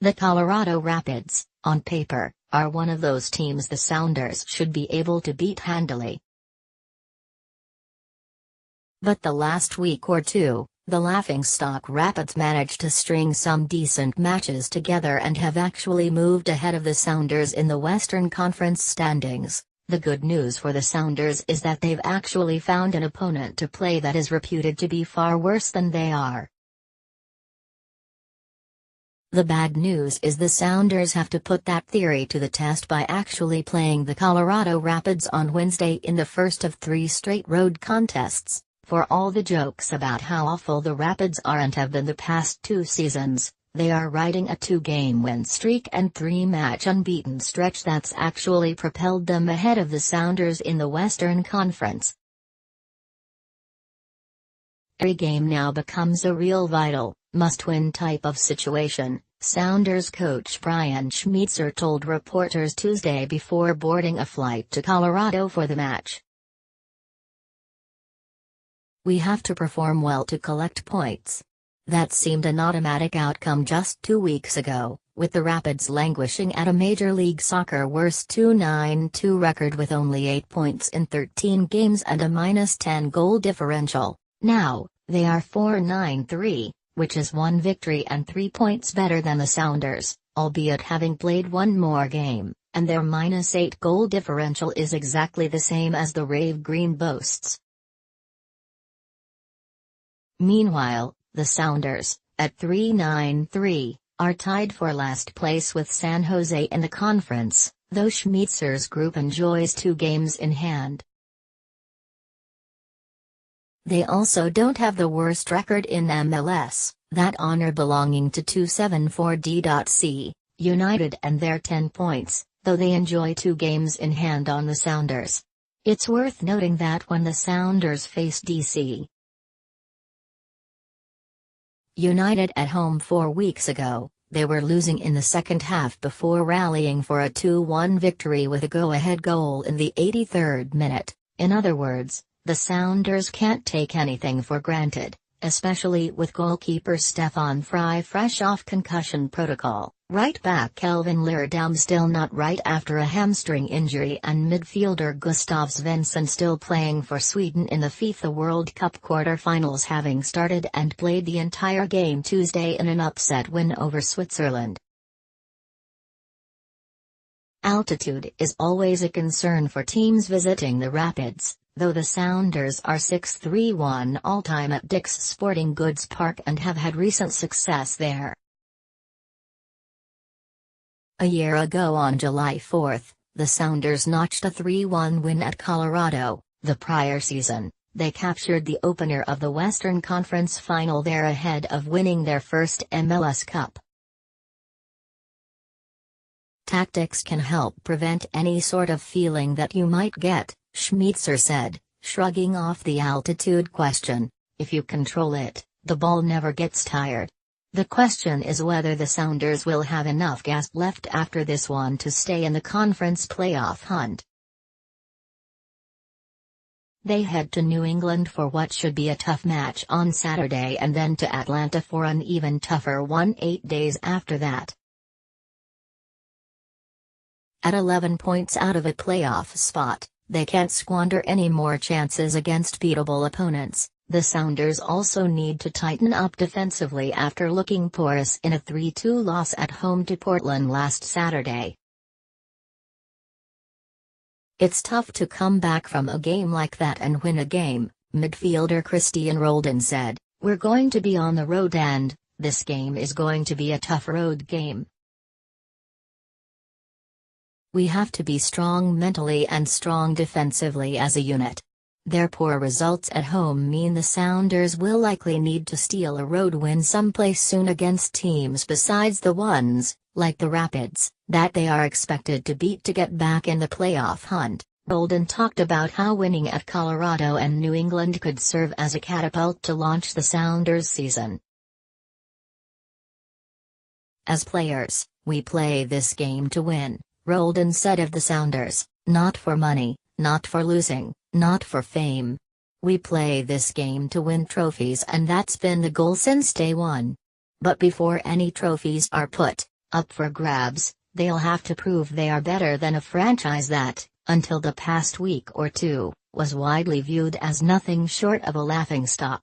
The Colorado Rapids, on paper, are one of those teams the Sounders should be able to beat handily. But the last week or two, the laughingstock Rapids managed to string some decent matches together and have actually moved ahead of the Sounders in the Western Conference standings. The good news for the Sounders is that they've actually found an opponent to play that is reputed to be far worse than they are. The bad news is the Sounders have to put that theory to the test by actually playing the Colorado Rapids on Wednesday in the first of 3 straight road contests. For all the jokes about how awful the Rapids are and have been the past 2 seasons, they are riding a 2-game win streak and 3-match unbeaten stretch that's actually propelled them ahead of the Sounders in the Western Conference. Every game now becomes a real vital, must-win type of situation, Sounders coach Brian Schmeitzer told reporters Tuesday before boarding a flight to Colorado for the match. "We have to perform well to collect points. That seemed an automatic outcome just 2 weeks ago, with the Rapids languishing at a Major League Soccer worst 2-9-2 record with only 8 points in 13 games and a -10 goal differential. Now, they are 4-9-3, which is 1 victory and 3 points better than the Sounders, albeit having played 1 more game, and their -8 goal differential is exactly the same as the Rave Green boasts." Meanwhile, the Sounders, at 3-9-3, are tied for last place with San Jose in the conference, though Schmeitzer's group enjoys 2 games in hand. They also don't have the worst record in MLS, that honor belonging to 274D.C. United and their 10 points, though they enjoy 2 games in hand on the Sounders. It's worth noting that when the Sounders face DC United at home 4 weeks ago, they were losing in the second half before rallying for a 2-1 victory with a go-ahead goal in the 83rd minute. In other words, the Sounders can't take anything for granted, especially with goalkeeper Stefan Frei fresh off concussion protocol, right back Kelvin Leerdam still not right after a hamstring injury, and midfielder Gustav Svensson still playing for Sweden in the FIFA World Cup quarter-finals, having started and played the entire game Tuesday in an upset win over Switzerland. Altitude is always a concern for teams visiting the Rapids, though the Sounders are 6-3-1 all-time at Dick's Sporting Goods Park and have had recent success there. A year ago on July 4, the Sounders notched a 3-1 win at Colorado. The prior season, they captured the opener of the Western Conference Final there ahead of winning their first MLS Cup. "Tactics can help prevent any sort of feeling that you might get," Schmeitzer said, shrugging off the altitude question. "If you control it, the ball never gets tired. The question is whether the Sounders will have enough gas left after this one to stay in the conference playoff hunt." They head to New England for what should be a tough match on Saturday and then to Atlanta for an even tougher one 8 days after that. At 11 points out of a playoff spot, they can't squander any more chances against beatable opponents. The Sounders also need to tighten up defensively after looking porous in a 3-2 loss at home to Portland last Saturday. "It's tough to come back from a game like that and win a game," midfielder Christian Roldan said. "We're going to be on the road and this game is going to be a tough road game. We have to be strong mentally and strong defensively as a unit. Their poor results at home mean the Sounders will likely need to steal a road win someplace soon against teams besides the ones, like the Rapids, that they are expected to beat to get back in the playoff hunt." Roldan talked about how winning at Colorado and New England could serve as a catapult to launch the Sounders season. "As players, we play this game to win," Roldan said of the Sounders, "not for money, not for losing, not for fame. We play this game to win trophies and that's been the goal since day one. But before any trophies are put, Up for grabs, they'll have to prove they are better than a franchise that, until the past week or two, was widely viewed as nothing short of a laughingstock.